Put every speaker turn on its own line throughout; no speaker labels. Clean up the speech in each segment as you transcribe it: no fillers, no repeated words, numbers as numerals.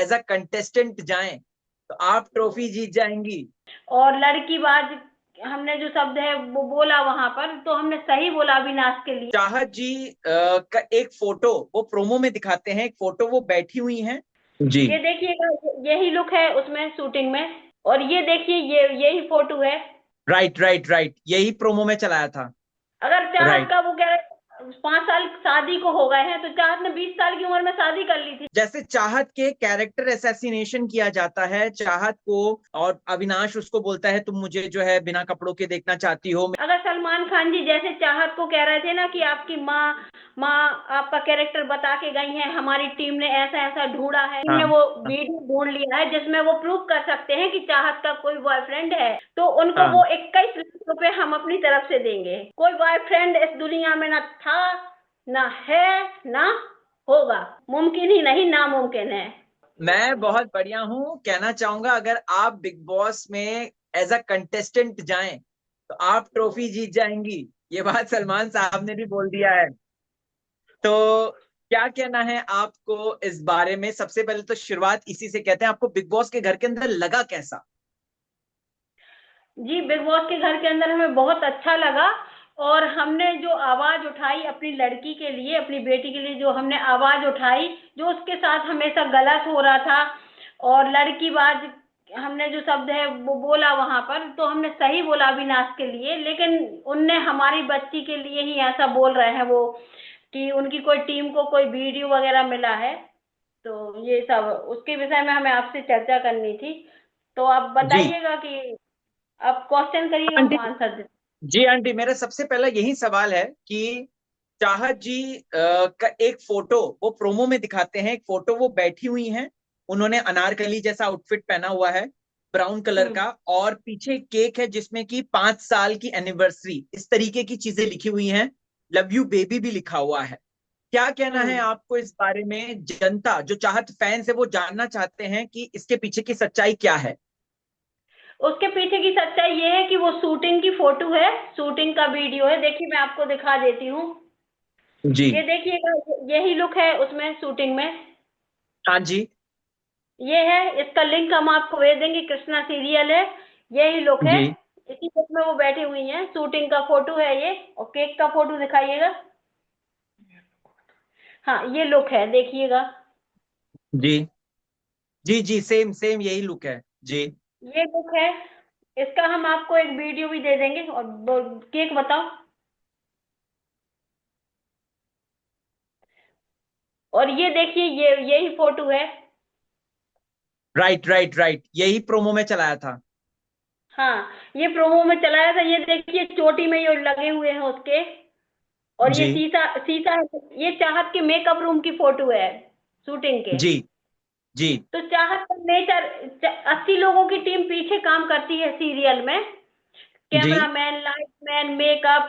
As a contestant जाएं तो आप ट्रॉफी जीत जाएंगी।
और लड़कीबाज हमने जो शब्द है वो बोला वहां पर, तो हमने सही बोला अविनाश के लिए।
चाहत जी का एक फोटो वो प्रोमो में दिखाते हैं, एक फोटो वो बैठी हुई हैं। जी।
ये देखिएगा, यही लुक है उसमें शूटिंग में। और ये देखिए, ये यही फोटो है।
राइट राइट राइट, यही प्रोमो में चलाया था।
अगर चाहत
राइट।
का वो कह रहे 5 साल शादी को हो गए हैं, तो चाहत ने 20 साल की उम्र में शादी कर ली थी।
जैसे चाहत के कैरेक्टर असैसिनेशन किया जाता है चाहत को, और अविनाश उसको बोलता है तुम मुझे जो है बिना कपड़ों के देखना चाहती हो।
अगर सलमान खान जी जैसे चाहत को कह रहे थे ना कि आपकी माँ माँ आपका कैरेक्टर बता के गई हैं, हमारी टीम ने ऐसा ऐसा ढूंढा है, टीम
हाँ
ने वो
हाँ
वीडियो ढूंढ लिया है जिसमें वो प्रूव कर सकते हैं कि चाहत का कोई बॉयफ्रेंड है, तो उनको
हाँ।
वो 21 लाख रुपए हम अपनी तरफ से देंगे। कोई बॉयफ्रेंड इस दुनिया में ना था, ना है, ना होगा। मुमकिन ही नहीं, नामुमकिन है।
मैं बहुत बढ़िया हूँ, कहना चाहूंगा अगर आप बिग बॉस में एज अ कंटेस्टेंट जाएं तो आप ट्रॉफी जीत जाएंगी। ये बात सलमान साहब ने भी बोल दिया है। तो क्या कहना है आपको इस बारे में? सबसे पहले तो शुरुआत इसी से कहते हैं, आपको बिग बॉस के घर के अंदर लगा कैसा?
जी, बिग बॉस के घर के अंदर हमें बहुत अच्छा लगा। और हमने जो आवाज उठाई अपनी लड़की के लिए, अपनी बेटी के लिए, जो हमने आवाज उठाई, जो उसके साथ हमेशा गलत हो रहा था, और लड़कीबाज हमने जो शब्द है वो बोला वहां पर, तो हमने सही बोला अविनाश के लिए। लेकिन उनने हमारी बच्ची के लिए ही ऐसा बोल रहे हैं वो, कि उनकी कोई टीम को कोई वीडियो वगैरह मिला है। तो ये सब उसके विषय में हमें आपसे चर्चा करनी थी। तो आप
जी
बताइएगा कि आप क्वेश्चन करिएगा,
आंटी।
हम आंसर दें।
जी आंटी, मेरा सबसे पहला यही सवाल है कि चाहत जी का एक फोटो वो प्रोमो में दिखाते हैं, एक फोटो वो बैठी हुई हैं। उन्होंने अनारकली जैसा आउटफिट पहना हुआ है, ब्राउन कलर
हम्म।
का, और पीछे केक है जिसमें कि 5 साल की एनिवर्सरी इस तरीके की चीजें लिखी हुई हैं। लव यू बेबी भी लिखा हुआ है। क्या कहना है
हम्म।
आपको इस बारे में? जनता जो चाहत फैंस है वो जानना चाहते हैं कि इसके पीछे की सच्चाई क्या है।
उसके पीछे की सच्चाई ये है कि वो शूटिंग की फोटो है, शूटिंग का वीडियो है। देखिए, मैं आपको दिखा देती हूँ।
जी।
ये देखिएगा, यही लुक है उसमें शूटिंग में।
हाँ जी।
ये है, इसका लिंक हम आपको भेज देंगे, कृष्णा सीरियल है। यही लुक है।
जी
इसी लुक में वो बैठी हुई हैं, शूटिंग का फोटो है ये। और केक का फोटो दिखाइएगा। हाँ, ये लुक है, देखिएगा।
जी जी जी, सेम सेम यही लुक है। जी
ये लुक है। इसका हम आपको एक वीडियो भी दे देंगे। और केक बताओ। और ये देखिए, ये यही फोटो है।
राइट राइट राइट, यही प्रोमो में चलाया था।
हाँ, ये प्रोमो में चलाया था। ये देखिए, चोटी में ये लगे हुए हैं उसके। और ये
जी
शीशा शीशा है। ये चाहत के मेकअप रूम की फोटो है, शूटिंग के।
जी जी
तो चाहत का नेचर, 80 लोगों की टीम पीछे काम करती है सीरियल में।
जी
कैमरामैन, लाइटमैन, मेकअप,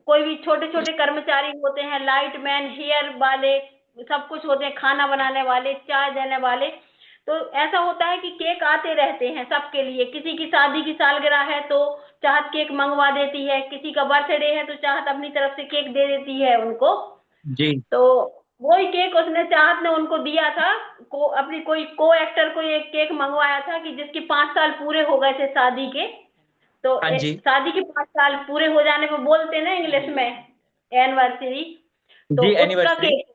कोई भी छोटे छोटे कर्मचारी होते हैं, लाइटमैन, हेयर वाले, सब कुछ होते हैं, खाना बनाने वाले, चाय देने वाले। तो ऐसा होता है कि केक आते रहते हैं सबके लिए। किसी की शादी की सालगिरह है तो चाहत केक मंगवा देती है, किसी का बर्थडे है तो चाहत अपनी तरफ से केक दे देती है उनको।
जी।
तो वही केक उसने, चाहत ने उनको दिया था। अपनी कोई को एक्टर को एक केक मंगवाया था कि जिसके 5 साल पूरे हो गए थे शादी के। तो
हाँ जी
शादी के 5 साल पूरे हो जाने पर बोलते ना इंग्लिश में एनिवर्सरी। तो
जी,
उसका
एनिवर्सरी।
केक।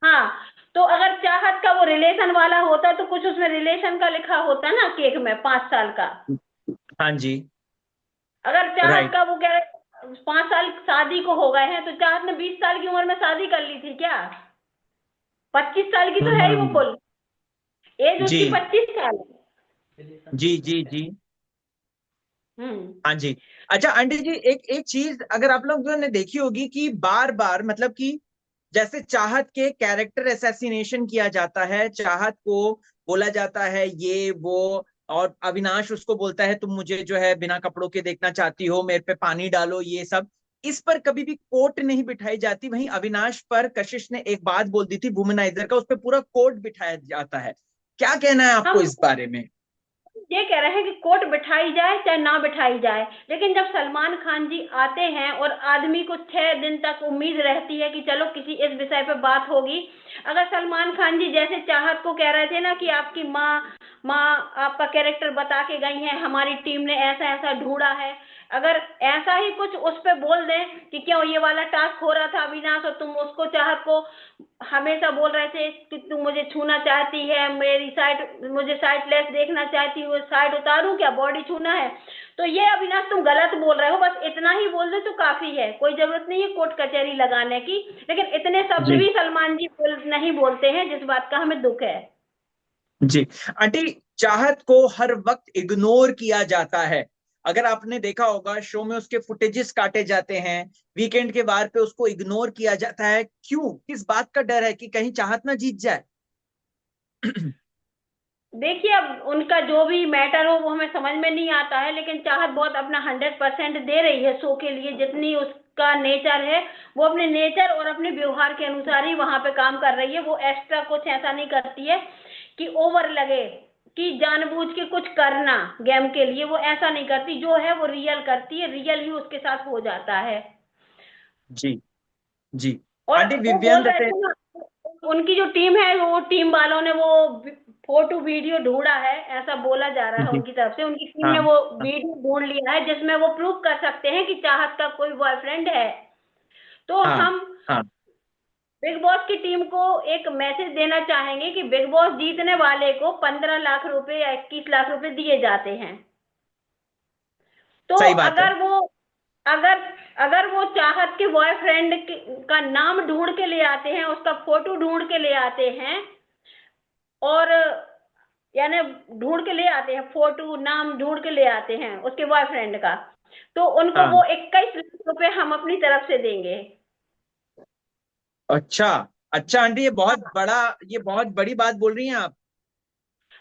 हाँ। तो अगर चाहत का वो रिलेशन वाला होता तो कुछ उसमें रिलेशन का लिखा होता ना केक में, 5 साल का।
हाँ जी।
अगर चाहत
राइट।
का वो कह रहे 5 साल शादी को हो गए हैं, तो चाहत ने 20 साल की उम्र में शादी कर ली थी क्या? 25 साल की तो है ही वो
हम्म।
कुल। एज
जी
उसकी 25 साल है।
जी जी जी।
हम्म।
हाँ जी। अच्छा आंटी जी, एक एक चीज अगर आप लोगों ने देखी होगी कि बार बार मतलब कि जैसे चाहत के कैरेक्टर असैसिनेशन किया जाता है, चाहत को बोला जाता है ये वो, और अविनाश उसको बोलता है तुम मुझे जो है बिना कपड़ों के देखना चाहती हो, मेरे पे पानी डालो, ये सब। इस पर कभी भी कोट नहीं बिठाई जाती। वहीं अविनाश पर कशिश ने एक बात बोल दी थी वुमनाइजर का, उस पर पूरा कोट बिठाया जाता है। क्या कहना है आपको
हम
इस बारे में?
ये कह रहे हैं कि कोर्ट बिठाई जाए चाहे ना बिठाई जाए, लेकिन जब सलमान खान जी आते हैं और आदमी को 6 दिन तक उम्मीद रहती है कि चलो किसी इस विषय पे बात होगी। अगर सलमान खान जी जैसे चाहत को कह रहे थे ना कि आपकी माँ माँ आपका कैरेक्टर बता के गई है, हमारी टीम ने ऐसा ऐसा ढूंढा है, अगर ऐसा ही कुछ उस पे बोल दें कि क्यों ये वाला टास्क हो रहा था अविनाश और तुम उसको चाहत को हमेशा बोल रहे थे कि तुम मुझे छूना चाहती है, मेरी साइड मुझे साइड लेस देखना चाहती हो, साइड उतारूं क्या, बॉडी छूना है, तो ये अविनाश तुम गलत बोल रहे हो, बस इतना ही बोल दो तो काफी है, कोई जरूरत नहीं है कोर्ट कचहरी लगाने की। लेकिन इतने शब्द
जी
भी सलमान जी नहीं बोलते हैं, जिस बात का हमें दुख है।
जी आंटी, चाहत को हर वक्त इग्नोर किया जाता है। अगर आपने देखा होगा शो में उसके फुटेजेस काटे जाते हैं, वीकेंड के वार पे उसको इग्नोर किया जाता है। क्यों? किस बात का डर है कि कहीं चाहत ना जीत जाए?
देखिए अब उनका जो भी मैटर हो वो हमें समझ में नहीं आता है, लेकिन चाहत बहुत अपना 100% दे रही है शो के लिए, जितनी उसका नेचर है वो अपने नेचर और अपने व्यवहार के अनुसार ही वहां पे काम कर रही है। वो एक्स्ट्रा कुछ ऐसा नहीं करती है कि ओवर लगे कि जानबूझ के कुछ करना गेम के लिए, वो ऐसा नहीं करती, जो है वो रियल करती है, रियल ही उसके साथ हो जाता है।
जी जी
और
आंटी,
वो
विवियन
बोल रहे
जैसे।
थे ना, उनकी जो टीम है वो टीम वालों ने वो फोटो वीडियो ढूंढा है, ऐसा बोला जा रहा है
जी।
उनकी तरफ से, उनकी टीम
हाँ
ने वो वीडियो ढूंढ लिया है जिसमें वो प्रूव कर सकते हैं कि चाहत का कोई बॉयफ्रेंड है। तो
हाँ
हम
हाँ
बिग बॉस की टीम को एक मैसेज देना चाहेंगे कि बिग बॉस जीतने वाले को 15 लाख रुपए या 21 लाख रुपए दिए जाते हैं। तो
सही बात है।
अगर अगर वो चाहत के बॉयफ्रेंड का नाम ढूंढ के ले आते हैं, उसका फोटो ढूंढ के ले आते हैं, और यानी ढूंढ के ले आते हैं, फोटो नाम ढूंढ के ले आते हैं उसके बॉयफ्रेंड का, तो उनको
हाँ।
वो 21 लाख रुपए हम अपनी तरफ से देंगे।
अच्छा अच्छा आंटी,
हाँ,
ये बहुत बड़ी बात बोल रही हैं आप।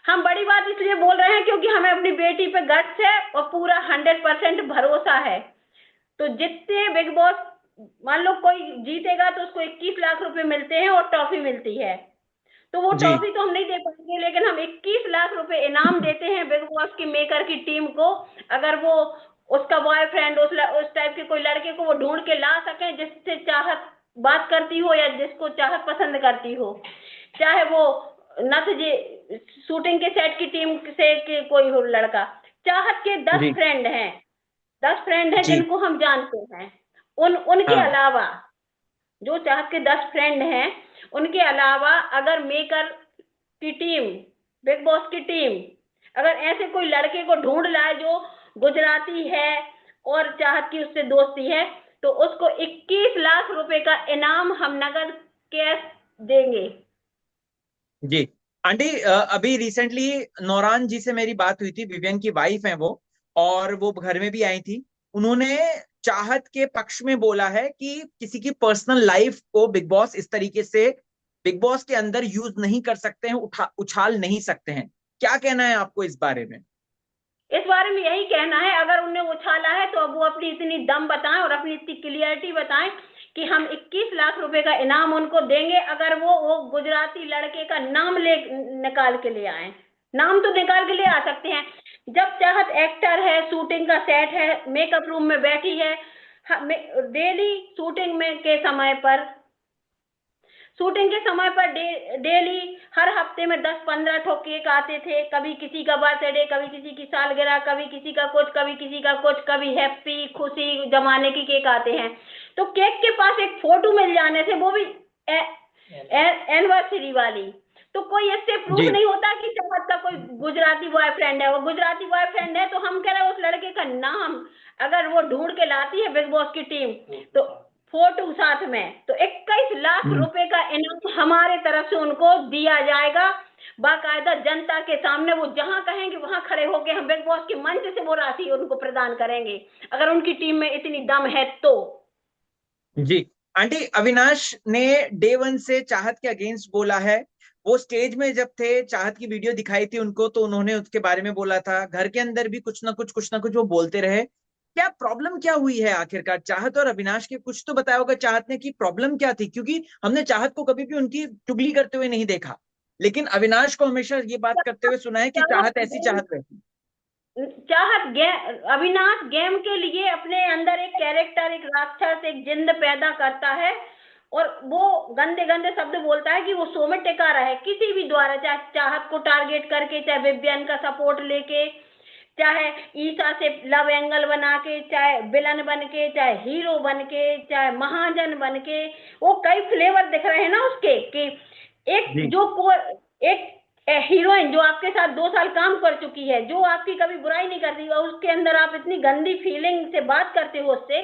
हम बड़ी बात इसलिए बोल रहे हैं क्योंकि हमें अपनी बेटी पे गट्स है और पूरा 100% भरोसा है। तो जितने बिग बॉस, मान लो कोई जीतेगा तो उसको 21 लाख रुपए मिलते हैं और ट्रॉफी मिलती है, तो वो
जी
ट्रॉफी तो हम नहीं दे पाएंगे, लेकिन हम 21 लाख रुपए इनाम देते हैं बिग बॉस की मेकर की टीम को, अगर वो उसका बॉयफ्रेंड उस टाइप के कोई लड़के को वो ढूंढ के ला सके जिससे चाहत बात करती हो या जिसको चाहत पसंद करती हो, चाहे वो नथ जी शूटिंग के सेट की टीम से कोई हो लड़का, चाहत के दस
जी
फ्रेंड हैं 10 फ्रेंड हैं
जी।
जिनको हम जानते हैं, उनके
हाँ
अलावा जो चाहत के 10 फ्रेंड हैं, उनके अलावा अगर मेकर की टीम, बिग बॉस की टीम अगर ऐसे कोई लड़के को ढूंढ लाए जो गुजराती है और चाहत की उससे दोस्ती है, तो उसको 21 लाख रुपए का इनाम हम नगद कैश देंगे।
जी आंटी, अभी रिसेंटली नौरान जी से मेरी बात हुई थी, विवियन की वाइफ है वो, और वो घर में भी आई थी। उन्होंने चाहत के पक्ष में बोला है कि किसी की पर्सनल लाइफ को बिग बॉस इस तरीके से बिग बॉस के अंदर यूज नहीं कर सकते हैं, उछाल नहीं सकते हैं। क्या कहना है आपको इस बारे में?
इस बारे में यही कहना है, अगर उन्हें उछाला है तो अब वो अपनी इतनी दम बताएं और अपनी इतनी क्लियरिटी बताएं कि हम 21 लाख रुपए का इनाम उनको देंगे अगर वो गुजराती लड़के का नाम निकाल के ले आए। नाम तो निकाल के ले आ सकते हैं, जब चाहत एक्टर है, शूटिंग का सेट है, मेकअप रूम में बैठी है, डेली शूटिंग में के समय पर शूटिंग के समय पर डेली हर हफ्ते में 10-15 ठो केक आते थे, कभी किसी का बर्थडे, कभी किसी की सालगिरह, कभी किसी का कुछ, कभी किसी का कुछ, कभी हैप्पी खुशी जमाने की केक आते हैं। तो केक के पास एक फोटो मिल जाने से, वो भी एनिवर्सरी वाली, तो कोई इससे प्रूफ
जी
नहीं होता कि चाहत का कोई गुजराती बॉयफ्रेंड है। वो गुजराती बॉयफ्रेंड है तो हम कह रहे हैं उस लड़के का नाम अगर वो ढूंढ के लाती है बिग बॉस की टीम, तो फोटो साथ में, तो 21 लाख रुपए का इनाम हमारे तरफ से उनको दिया जाएगा, बाकायदा जनता के सामने, वो जहां कहेंगे वहां खड़े होके हम बिग बॉस के मंच से वो राशि उनको प्रदान करेंगे, अगर उनकी टीम में इतनी दम है तो।
जी आंटी, अविनाश ने डे वन से चाहत के अगेंस्ट बोला है। वो स्टेज में जब थे, चाहत की वीडियो दिखाई थी उनको, तो उन्होंने उसके बारे में बोला था। घर के अंदर भी कुछ ना कुछ वो बोलते रहे। क्या प्रॉब्लम क्या हुई है आखिरकार चाहत और अविनाश के? कुछ तो बताया होगा चाहत ने कि प्रॉब्लम क्या थी, क्योंकि हमने चाहत को कभी भी उनकी चुगली करते हुए नहीं देखा, लेकिन अविनाश को हमेशा ये बात करते हुए सुना है कि चाहत ऐसी
चाहत
चाहत वैसी।
चाहत अविनाश गेम के लिए अपने अंदर एक कैरेक्टर, एक राक्षस, एक जिंद पैदा करता है, और वो गंदे गंदे शब्द बोलता है कि वो शो में टिका रहा है किसी भी द्वारा, चाहे चाहत को टारगेट करके, चाहे विवियन का सपोर्ट लेके, चाहे ईसा से लव एंगल बना के, चाहे विलन बन के, चाहे हीरो बन के, चाहे महाजन बन के। वो कई फ्लेवर दिख रहे हैं ना उसके, कि एक
जी
जो को एक हीरोइन जो आपके साथ 2 साल काम कर चुकी है, जो आपकी कभी बुराई नहीं करती, और उसके अंदर आप इतनी गंदी फीलिंग से बात करते हो उससे,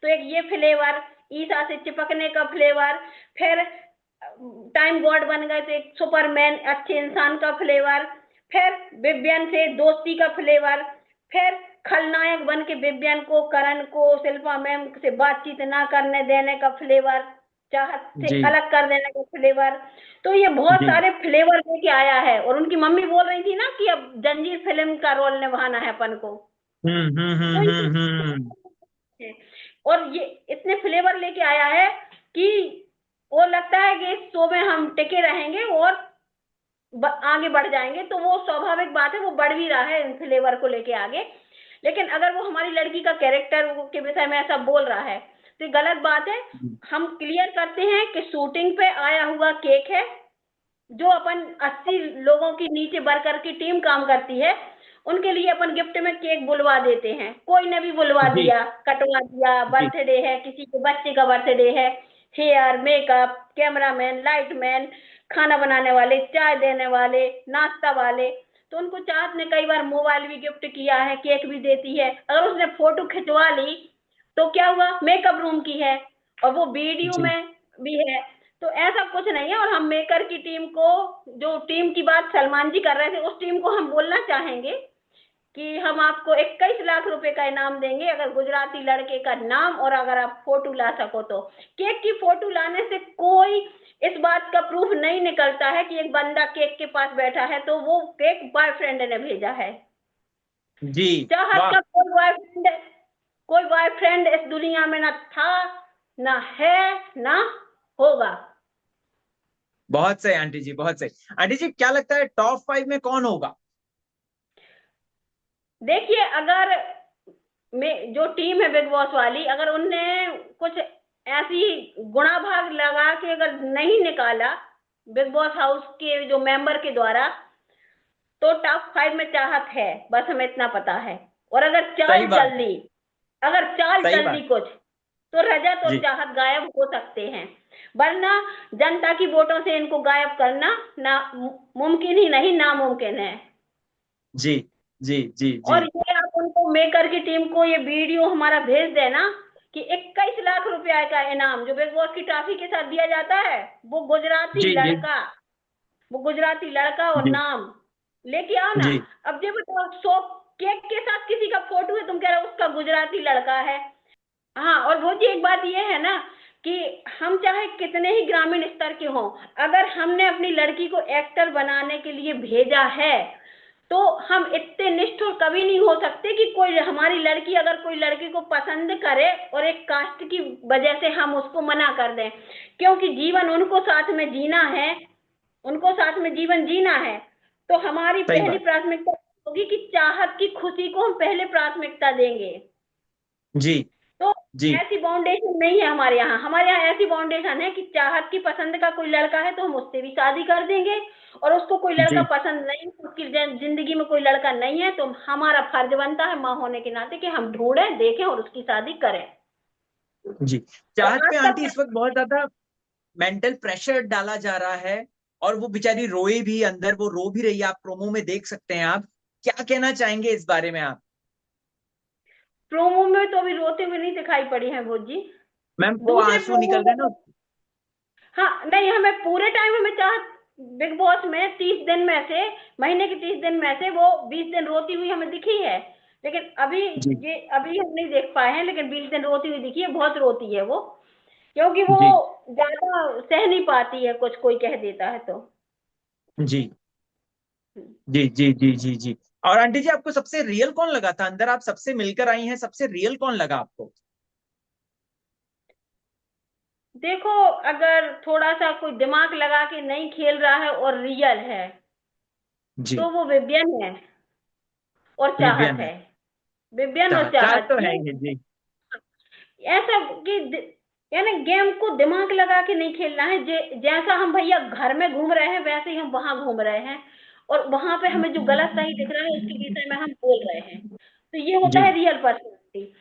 तो एक ये फ्लेवर, ईसा से चिपकने का फ्लेवर, फिर टाइम गॉड बन गए तो एक सुपरमैन, अच्छे इंसान का फ्लेवर, फिर विवियन से दोस्ती का फ्लेवर, फिर खलनायक बन के विवियन को, करण को, शिल्पा मैम से बातचीत ना करने देने का फ्लेवर, चाहत से
जी
अलग कर देने का फ्लेवर। तो ये बहुत
जी।
सारे फ्लेवर लेके आया है, और उनकी मम्मी बोल रही थी ना कि अब जंजीर फिल्म का रोल निभाना है अपन को। तो ये, और ये इतने फ्लेवर लेके आया है कि वो लगता है कि इस शो में हम टिके रहेंगे और आगे बढ़ जाएंगे। तो वो स्वाभाविक बात है, वो बढ़ भी रहा है इन फ्लेवर को लेके आगे। लेकिन अगर वो हमारी लड़की का कैरेक्टर के विषय में ऐसा बोल रहा है तो ये गलत बात है। हम क्लियर करते हैं कि शूटिंग पे आया हुआ केक है, जो अपन 80 लोगों की नीचे वर्कर की टीम काम करती है, उनके लिए अपन गिफ्ट में केक बुलवा देते हैं। कोई ने भी बुलवा
जी
दिया, कटवा दिया,
जी
बर्थडे है, किसी के बच्चे का बर्थडे है, हेयर मेकअप, कैमरामैन, लाइटमैन, खाना बनाने वाले, चाय देने वाले, नाश्ता वाले, तो उनको चाहत ने कई बार मोबाइल भी गिफ्ट किया है, केक भी देती है। अगर उसने फोटो खिंचवा ली तो क्या हुआ, मेकअप रूम की है और वो वीडियो
जी।
में भी है। तो ऐसा कुछ नहीं है। और हम मेकर की टीम को, जो टीम की बात सलमान जी कर रहे थे, उस टीम को हम बोलना चाहेंगे कि हम आपको 21 लाख रुपए का इनाम देंगे अगर गुजराती लड़के का नाम और अगर आप फोटो ला सको तो। केक की फोटो लाने से कोई इस बात का प्रूफ नहीं निकलता है कि एक बंदा केक के पास बैठा है तो वो केक बॉयफ्रेंड ने भेजा है।
जी।
चाहत
वाह।
का कोई बॉयफ्रेंड इस दुनिया में ना था, ना है, ना होगा।
बहुत सही आंटी जी, बहुत सही। आंटी जी क्या लगता है टॉप 5 में कौन होगा?
देखिए, अगर में जो टीम है बिग बॉस वाली, अगर उनने कुछ ऐसी गुणा भाग लगा के अगर नहीं निकाला बिग बॉस हाउस के जो मेंबर के द्वारा, तो टॉप 5 में चाहत है, बस हमें इतना पता है। और
सही बात।
अगर चाल
सही
चल दी
बात।
कुछ, तो रजत और
जी
चाहत गायब हो सकते हैं। वरना जनता की वोटों से इनको गायब करना ना मुमकिन ही नहीं, नामुमकिन है।
जी जी जी जी।
और ये आप उनको, मेकर की टीम को ये वीडियो हमारा भेज देना कि 21 लाख रुपया का इनाम जो बिग बॉस की ट्रॉफी के साथ दिया जाता है, वो गुजराती
जी जी
लड़का, वो गुजराती लड़का और
जी
नाम लेके आओ ना।
जी।
अब ये बताओ, सो केक के साथ किसी का फोटो है, तुम कह रहे हो उसका गुजराती लड़का है। हाँ, और वो जी एक बात ये है ना कि हम चाहे कितने ही ग्रामीण स्तर के हों, अगर हमने अपनी लड़की को एक्टर बनाने के लिए भेजा है, तो हम इतने निष्ठुर कभी नहीं हो सकते कि कोई हमारी लड़की, अगर कोई लड़की को पसंद करे और एक कास्ट की वजह से हम उसको मना कर दें। क्योंकि जीवन उनको साथ में जीना है, उनको साथ में जीवन जीना है। तो हमारी
सही
पहली
बात।
प्राथमिकता होगी कि चाहत की खुशी को हम पहले प्राथमिकता देंगे।
जी
तो
जी
ऐसी बाउंडेशन नहीं है हमारे यहाँ। हमारे यहाँ ऐसी बाउंडेशन है कि चाहत की पसंद का कोई लड़का है तो हम उससे भी शादी कर देंगे, और उसको कोई लड़का
जी
पसंद नहीं, उसकी जिंदगी में कोई लड़का नहीं है, तो हमारा फर्ज बनता है माँ होने के नाते कि हम ढूंढें, देखें और उसकी शादी करें।
जी।
और
चाहत
आज
पे आंटी
तक
इस वक्त बहुत ज्यादा मेंटल प्रेशर डाला जा रहा है, और वो बेचारी रोए भी, अंदर वो रो भी रही है, आप प्रोमो में देख सकते हैं। आप क्या कहना चाहेंगे इस बारे में आप?
प्रोमो में तो अभी रोते हुए नहीं दिखाई पड़ी है वो जी।
मैम वो
दूसरे
आंसू
प्रोमो
निकल रहे
में
हैं ना।
तो, हाँ नहीं, हमें पूरे टाइम हमें चाहत बिग बॉस में 30 दिन में से, महीने के 30 दिन में से वो 20 दिन रोती हुई हमें दिखी है। लेकिन अभी
जी
ये अभी हम नहीं देख पाए हैं, लेकिन 20 दिन रोती हुई दिखी है। बहुत रोती है वो, क्योंकि वो
जी
ज्यादा सह नहीं पाती है कुछ, कोई कह देता है तो।
जी जी जी जी जी जी। और आंटी जी आपको सबसे रियल कौन लगा था अंदर? आप सबसे मिलकर आई हैं, सबसे रियल कौन लगा आपको?
देखो, अगर थोड़ा सा कोई दिमाग लगा के नहीं खेल रहा है और रियल है,
जी
तो वो विवियन है। और चाहत
विवियन है।
है। विवियन और
चाहत
चाहत
तो है
ये
ही जी।
ऐसा कि यानी गेम को दिमाग लगा के नहीं खेलना है। जैसा हम भैया घर में घूम रहे हैं वैसे ही हम वहां घूम रहे हैं, और वहां पे हमें जो गलत सही दिख रहा है उसके विषय में हम बोल रहे हैं। तो ये होता
जी
है रियल पर्सनैलिटी।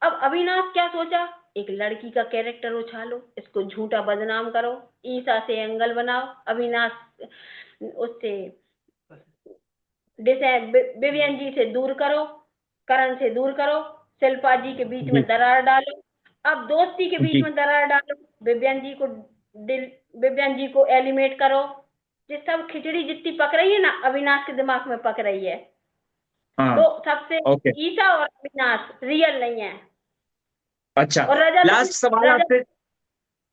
अब अविनाश क्या सोचा, एक लड़की का कैरेक्टर उछालो, इसको झूठा बदनाम करो, ईसा से एंगल बनाओ, अविनाश उससे विवियन जी से दूर करो, करण से दूर करो, शिल्पा जी के बीच में
जी
दरार डालो। अब दोस्ती के बीच
जी।
में दरार डालो, विवियन जी को विवियन जी को एलिमिनेट करो। जिस सब खिचड़ी जितनी पक रही है ना अविनाश के दिमाग में पक रही है।
हाँ।
तो सबसे
ओके।
ईसा और अविनाश रियल नहीं है।
अच्छा,
और रजत भी
लास्ट सवाल
रजत
आपसे।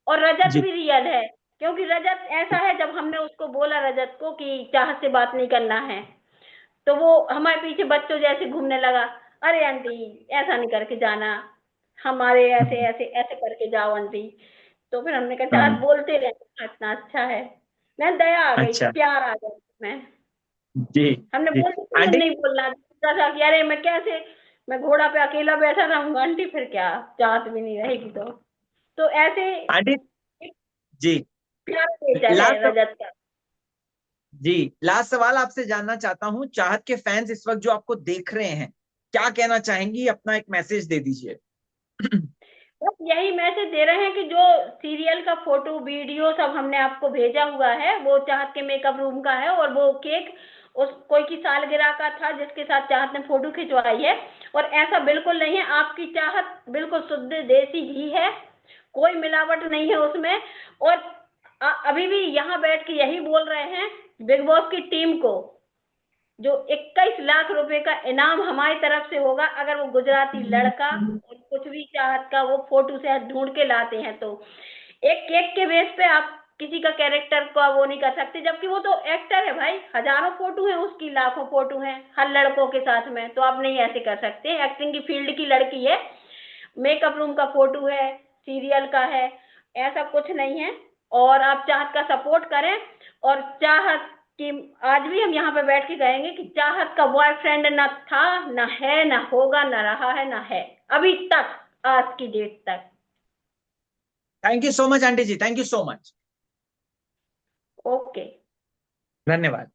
और रजत
जी
भी रियल है। क्योंकि रजत ऐसा है, जब हमने उसको बोला रजत को कि चाहत से बात नहीं करना है, तो वो हमारे पीछे बच्चों जैसे घूमने लगा। अरे आंटी ऐसा नहीं करके जाना, हमारे ऐसे ऐसे ऐसे करके जाओ आंटी। तो फिर हमने कहा चाहत
हाँ।
बोलते रहे, इतना अच्छा है। मैं दया आ गई,
अच्छा।
प्यार आ गया मैं।
जी
हमने
जी।
बोल दिया
आंटी।
नहीं बोलना था कि अरे मैं कैसे, मैं घोड़ा पे अकेला बैठा रहूंगा आंटी, फिर क्या, चाहत भी नहीं रहेगी तो ऐसे
आंटी।
एक
जी।
प्यार नेचर है
लास्ट।
रजत का।
जी, लास्ट सवाल आपसे जानना चाहता हूँ, चाहत के फैंस इस वक्त जो आपको देख रहे हैं, क्या कहना चाहेंगी? अपना एक मैसेज दे दीजिए।
बस यही मैसेज दे रहे हैं कि जो सीरियल का फोटो वीडियो सब हमने आपको भेजा हुआ है वो चाहत के मेकअप रूम का है, और वो केक उस कोई की सालगिरह का था जिसके साथ चाहत ने फोटो खिंचवाई है। और ऐसा बिल्कुल नहीं है, आपकी चाहत बिल्कुल शुद्ध देसी घी है, कोई मिलावट नहीं है उसमें। और अभी भी यहाँ बैठ के यही बोल रहे हैं बिग बॉस की टीम को, जो 21 लाख रुपए का इनाम हमारी तरफ से होगा अगर वो गुजराती लड़का और कुछ भी चाहत का वो फोटो से ढूंढ के लाते हैं। तो एक केक के बेस पे आप किसी का कैरेक्टर का वो नहीं कर सकते, जबकि वो तो एक्टर है भाई, हजारों फोटो है उसकी, लाखों फोटो है हर लड़कों के साथ में, तो आप नहीं ऐसे कर सकते। एक्टिंग की फील्ड की लड़की है, मेकअप रूम का फोटो है, सीरियल का है, ऐसा कुछ नहीं है। और आप चाहत का सपोर्ट करें। और चाहत कि आज भी हम यहाँ पे बैठ के कहेंगे कि चाहत का बॉयफ्रेंड ना था, ना है, ना होगा, ना रहा है, ना है अभी तक, आज की डेट तक।
Thank you so much aunty ji, thank you so much.
Okay.
धन्यवाद।